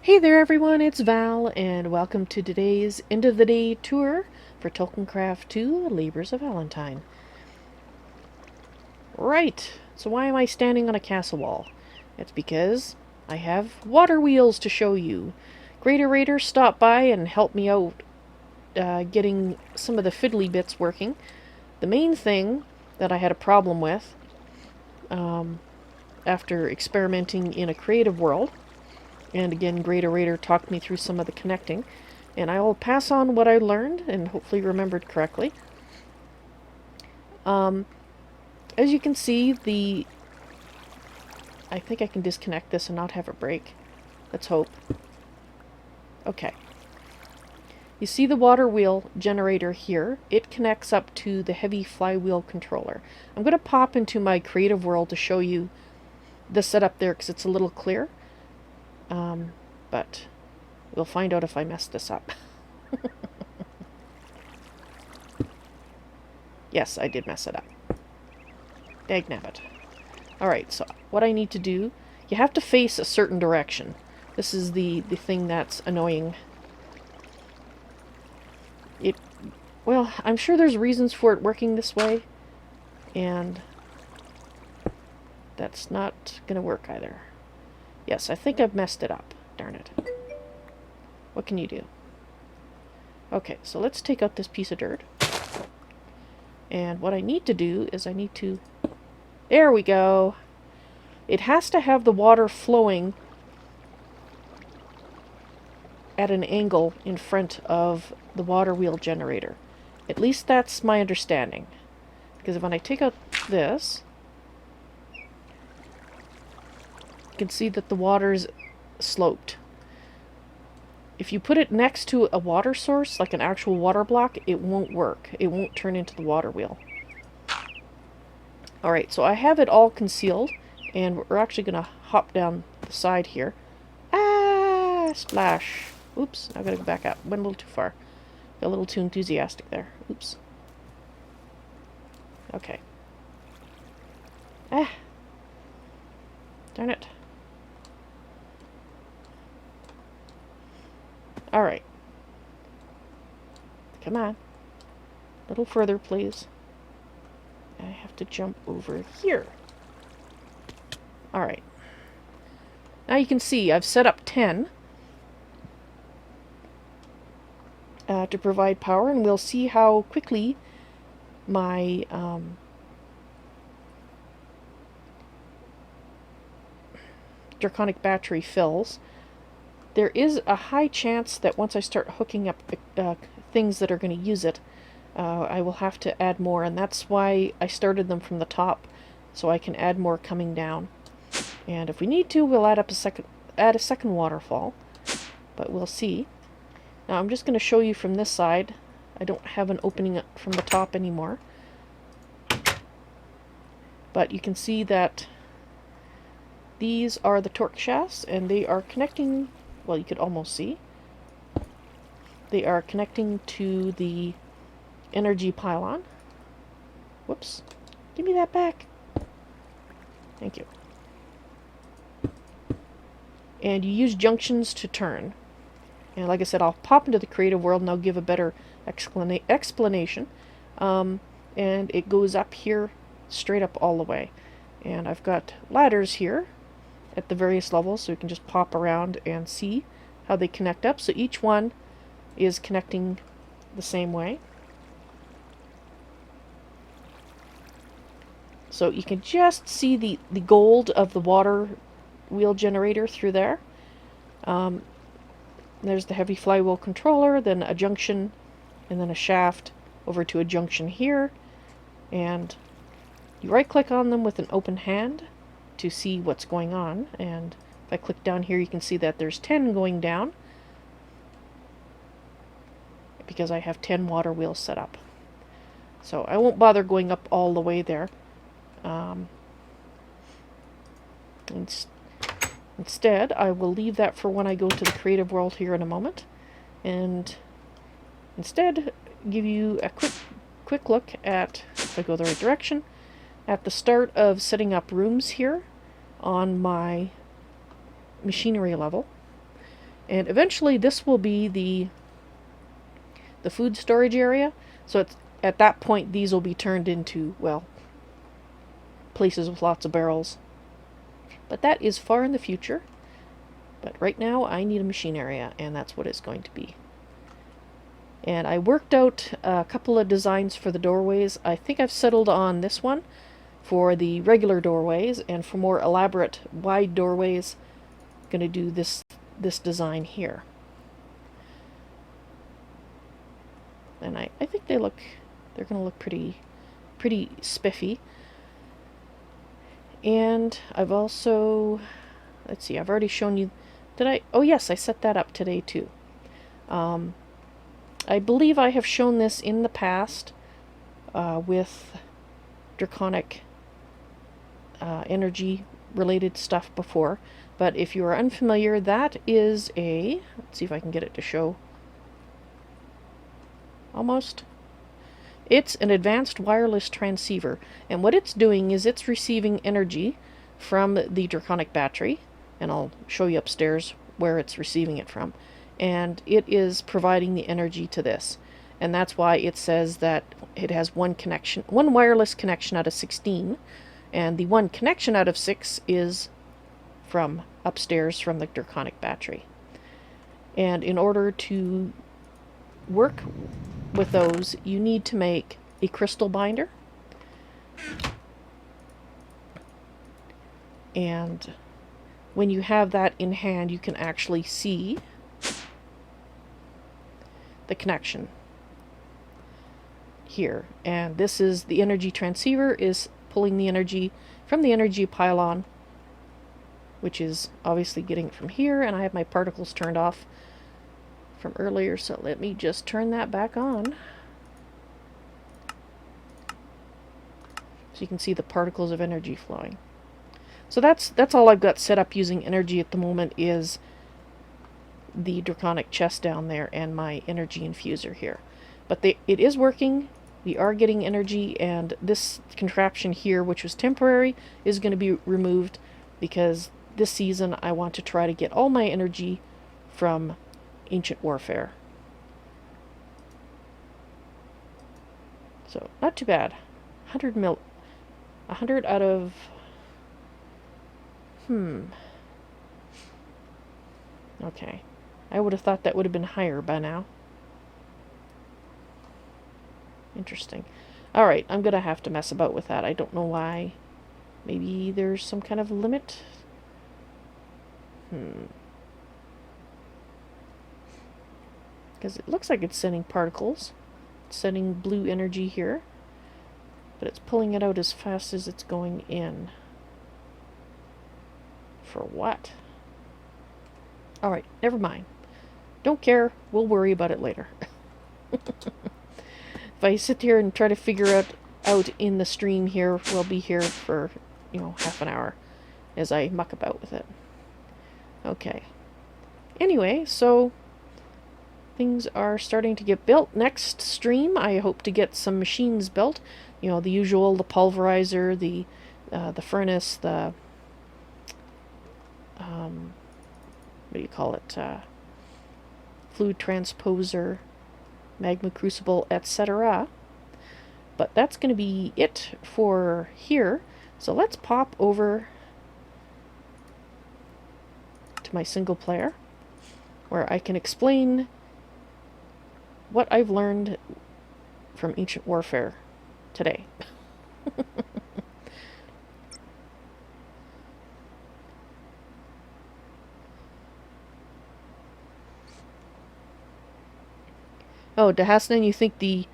Hey there everyone, it's Val, and welcome to today's end of the day tour for Tolkiencraft II, Labors of Valentine. Right, so why am I standing on a castle wall? It's because I have Waterwheels to show you. Greater Raider stopped by and helped me out getting some of the fiddly bits working. The main thing that I had a problem with after experimenting in a creative world, and again, Greater Raider talked me through some of the connecting, and I will pass on what I learned and hopefully remembered correctly. As you can see, I think I can disconnect this and not have it break. Let's hope. Okay. You see the water wheel generator here. It connects up to the heavy flywheel controller. I'm going to pop into my creative world to show you the setup there because it's a little clear. But we'll find out if I messed this up. Yes, I did mess it up. Dagnabbit. Alright, so what I need to do, you have to face a certain direction. This is the thing that's annoying. Well, I'm sure there's reasons for it working this way, and that's not gonna work either. Yes, I think I've messed it up. Darn it. What can you do? Okay, so let's take out this piece of dirt. And what I need to do is I need to... There we go! It has to have the water flowing at an angle in front of the water wheel generator. At least that's my understanding. Because when I take out this, you can see that the water's sloped. If you put it next to a water source, like an actual water block, it won't work. It won't turn into the water wheel. Alright, so I have it all concealed, and we're actually going to hop down the side here. Ah, splash. Oops, I've got to go back up. Went a little too far. Got a little too enthusiastic there. Oops. Okay. Ah. Darn it. Alright. Come on. A little further, please. I have to jump over here. Alright. Now you can see I've set up 10 to provide power, and we'll see how quickly my draconic battery fills. There is a high chance that once I start hooking up things that are going to use it, I will have to add more, and that's why I started them from the top, so I can add more coming down. And if we need to, we'll add a second waterfall, but we'll see. Now I'm just going to show you from this side. I don't have an opening from the top anymore, but you can see that these are the torque shafts, and they are connecting. Well, you could almost see. They are connecting to the energy pylon. Whoops. Give me that back. Thank you. And you use junctions to turn. And like I said, I'll pop into the creative world and I'll give a better explanation. And it goes up here, straight up all the way. And I've got ladders here at the various levels, so you can just pop around and see how they connect up. So each one is connecting the same way. So you can just see the gold of the water wheel generator through there. There's the heavy flywheel controller, then a junction, and then a shaft over to a junction here. And you right click on them with an open hand to see what's going on, and if I click down here you can see that there's 10 going down because I have 10 water wheels set up. So I won't bother going up all the way there. Instead, I will leave that for when I go to the creative world here in a moment, and instead give you a quick look at, if I go the right direction, at the start of setting up rooms here on my machinery level. And eventually this will be the food storage area. So it's, at that point these will be turned into, well, places with lots of barrels. But that is far in the future. But right now I need a machine area, and that's what it's going to be. And I worked out a couple of designs for the doorways. I think I've settled on this one for the regular doorways, and for more elaborate wide doorways, I'm going to do this design here. And I think they're going to look pretty spiffy. And I've also, let's see, I've already shown you, did I? Oh yes, I set that up today too. I believe I have shown this in the past with draconic energy related stuff before, but if you are unfamiliar, that is a, let's see if I can get it to show. Almost. It's an advanced wireless transceiver, and what it's doing is it's receiving energy from the draconic battery, and I'll show you upstairs where it's receiving it from, and it is providing the energy to this. And that's why it says that it has one wireless connection out of 16, and the one connection out of 6 is from upstairs from the draconic battery. And in order to work with those, you need to make a crystal binder. And when you have that in hand, you can actually see the connection here. And this is the energy transceiver is pulling the energy from the energy pylon, which is obviously getting it from here, and I have my particles turned off from earlier, so let me just turn that back on so you can see the particles of energy flowing. So that's all I've got set up using energy at the moment, is the draconic chest down there and my energy infuser here. But it is working. We are getting energy, and this contraption here, which was temporary, is going to be removed because this season I want to try to get all my energy from Ancient Warfare. So not too bad. 100 out of okay. I would have thought that would have been higher by now. Interesting. Alright, I'm gonna have to mess about with that. I don't know why. Maybe there's some kind of limit? Because it looks like it's sending particles. It's sending blue energy here. But it's pulling it out as fast as it's going in. For what? Alright, never mind. Don't care. We'll worry about it later. If I sit here and try to figure it out in the stream here, we'll be here for, half an hour as I muck about with it. Okay. Anyway, so things are starting to get built. Next stream, I hope to get some machines built. The usual, the pulverizer, the furnace, the what do you call it? Fluid transposer, magma crucible, etc. But that's going to be it for here. So let's pop over to my single player, where I can explain what I've learned from Ancient Warfare today. Oh, Dehasnan, you think the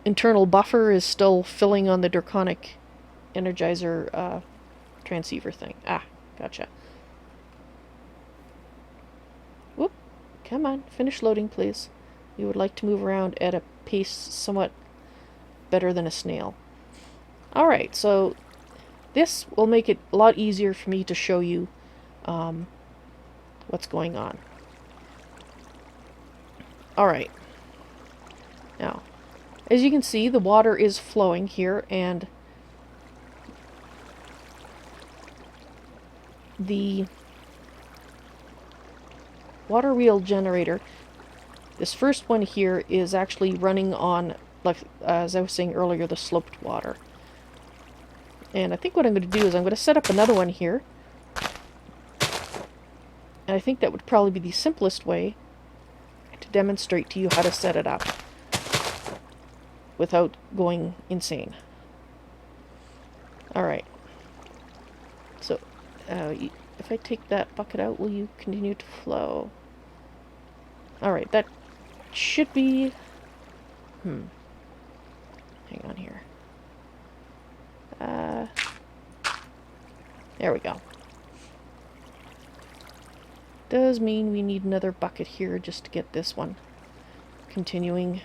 internal buffer is still filling on the draconic energizer transceiver thing? Ah, gotcha. Whoop. Come on, finish loading, please. We would like to move around at a pace somewhat better than a snail. Alright, so this will make it a lot easier for me to show you what's going on. Alright. Now, as you can see, the water is flowing here, and water wheel generator, this first one here is actually running on, like as I was saying earlier, the sloped water. And I think what I'm going to do is I'm going to set up another one here. And I think that would probably be the simplest way to demonstrate to you how to set it up without going insane. Alright. So, if I take that bucket out, will you continue to flow? Alright, that should be... Hang on here. There we go. Does mean we need another bucket here just to get this one continuing.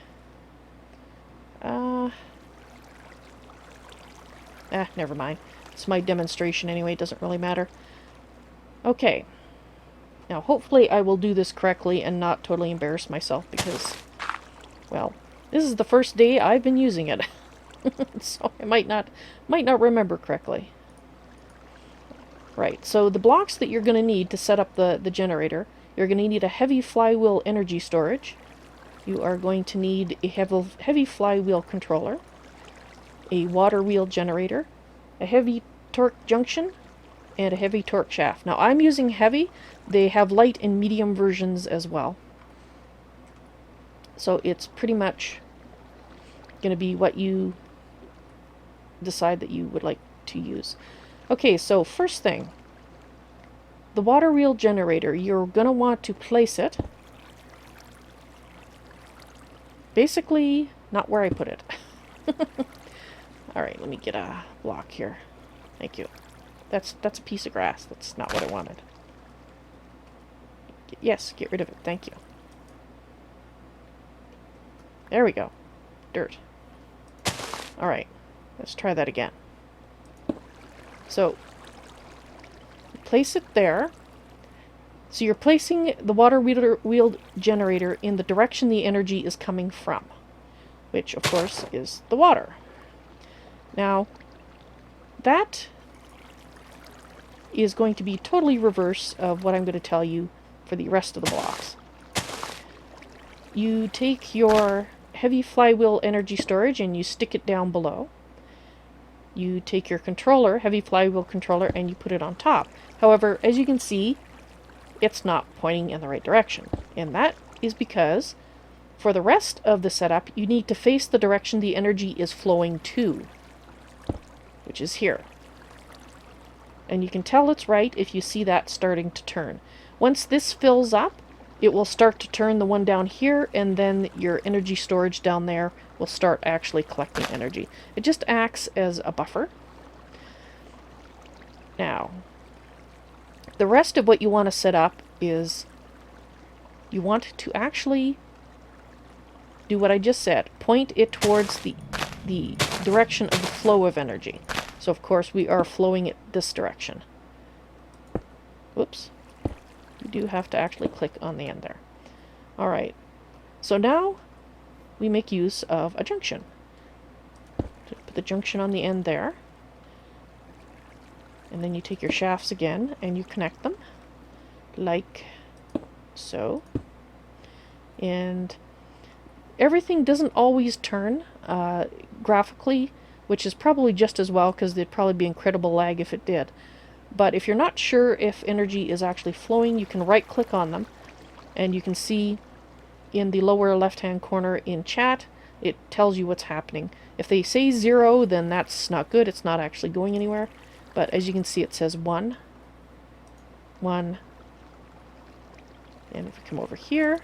Never mind. It's my demonstration anyway, it doesn't really matter. Okay. Now, hopefully I will do this correctly and not totally embarrass myself because, well, this is the first day I've been using it. So I might not remember correctly. Right, so the blocks that you're going to need to set up the generator, you're going to need a heavy flywheel energy storage. You are going to need a heavy flywheel controller, a water wheel generator, a heavy torque junction, and a heavy torque shaft. Now I'm using heavy. They have light and medium versions as well. So it's pretty much going to be what you decide that you would like to use. Okay, so first thing, the water wheel generator, you're going to want to place it basically not where I put it. Alright, let me get a block here. Thank you. That's a piece of grass. That's not what I wanted. Yes, get rid of it. Thank you. There we go. Dirt. Alright, let's try that again. So, place it there. So you're placing the water wheel generator in the direction the energy is coming from, which of course is the water. Now, that is going to be totally reverse of what I'm going to tell you for the rest of the blocks. You take your heavy flywheel energy storage and you stick it down below. You take your controller, heavy flywheel controller, and you put it on top. However, as you can see, it's not pointing in the right direction. And that is because for the rest of the setup, you need to face the direction the energy is flowing to, which is here. And you can tell it's right if you see that starting to turn. Once this fills up, it will start to turn the one down here, and then your energy storage down there will start actually collecting energy. It just acts as a buffer. Now, the rest of what you want to set up is you want to actually do what I just said. Point it towards the direction of the flow of energy. So of course we are flowing it this direction. Whoops. You do have to actually click on the end there. Alright. So now we make use of a junction. Put the junction on the end there. And then you take your shafts again and you connect them like so. And everything doesn't always turn graphically, which is probably just as well because there'd probably be incredible lag if it did. But if you're not sure if energy is actually flowing, you can right click on them and you can see in the lower left hand corner in chat it tells you what's happening. If they say 0, then that's not good, it's not actually going anywhere. But as you can see, it says 1, 1, and if we come over here,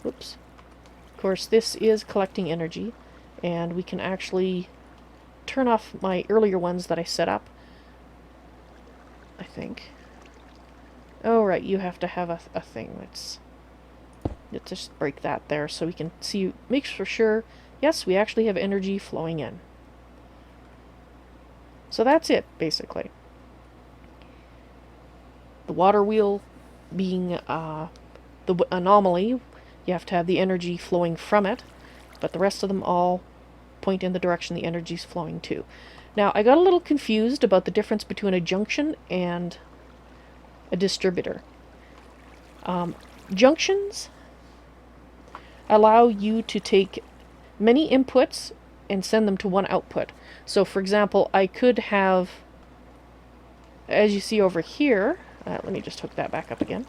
whoops, of course this is collecting energy, and we can actually turn off my earlier ones that I set up, I think. Oh right, you have to have a thing. Let's just break that there so we can see, make for sure, yes, we actually have energy flowing in. So that's it, basically. The water wheel being the anomaly, you have to have the energy flowing from it, but the rest of them all point in the direction the energy is flowing to. Now, I got a little confused about the difference between a junction and a distributor. Junctions allow you to take many inputs and send them to one output. So for example, I could have, as you see over here, let me just hook that back up again.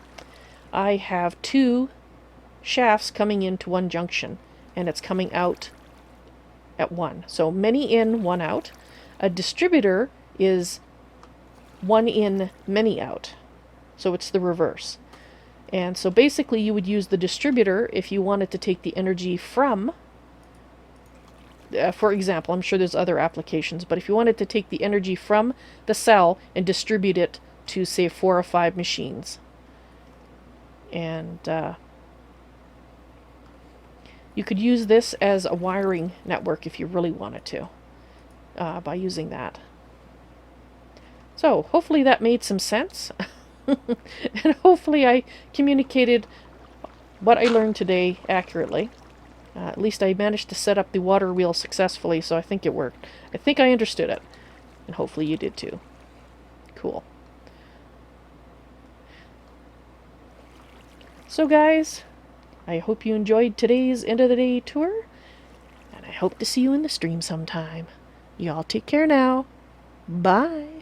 I have two shafts coming into one junction, and it's coming out at one. So many in, one out. A distributor is one in, many out. So it's the reverse. And so basically you would use the distributor if you wanted to take the energy from, for example, I'm sure there's other applications, but if you wanted to take the energy from the cell and distribute it to, say, 4 or 5 machines. And you could use this as a wiring network if you really wanted to, by using that. So hopefully that made some sense. And hopefully I communicated what I learned today accurately. At least I managed to set up the water wheel successfully, so I think it worked. I think I understood it. And hopefully you did too. Cool. So guys, I hope you enjoyed today's end of the day tour, and I hope to see you in the stream sometime. Y'all take care now. Bye.